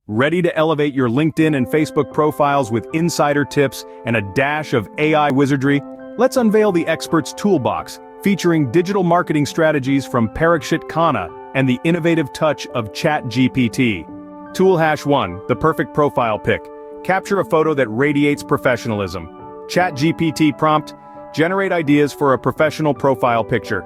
Ready to elevate your LinkedIn and Facebook profiles with insider tips and a dash of AI wizardry? Let's unveil the expert's toolbox, featuring digital marketing strategies from Parikshit Khanna and the innovative touch of ChatGPT. Tool hash 1, the perfect profile pic. Capture a photo that radiates professionalism. ChatGPT prompt, generate ideas for a professional profile picture.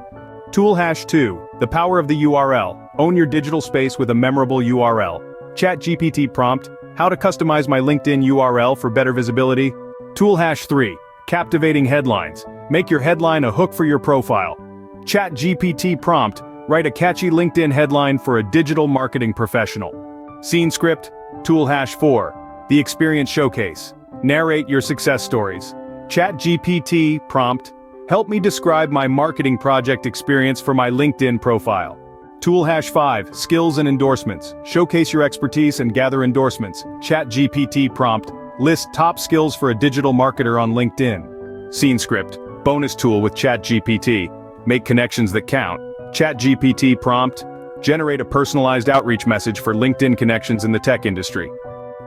Tool hash 2, the power of the URL. Own your digital space with a memorable URL. ChatGPT prompt, how to customize my LinkedIn URL for better visibility. Tool hash 3, captivating headlines. Make your headline a hook for your profile. ChatGPT prompt, write a catchy LinkedIn headline for a digital marketing professional. Scene script. Tool hash 4, the experience showcase. Narrate your success stories. ChatGPT prompt, help me describe my marketing project experience for my LinkedIn profile. Tool hash 5, skills and endorsements. Showcase your expertise and gather endorsements. ChatGPT prompt, list top skills for a digital marketer on LinkedIn. Scene script, bonus tool with ChatGPT. Make connections that count. ChatGPT prompt, generate a personalized outreach message for LinkedIn connections in the tech industry.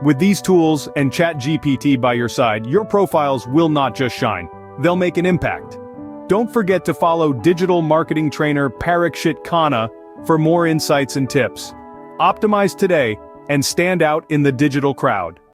With these tools and ChatGPT by your side, your profiles will not just shine, they'll make an impact. Don't forget to follow digital marketing trainer Parikshit Khanna for more insights and tips. Optimize today and stand out in the digital crowd.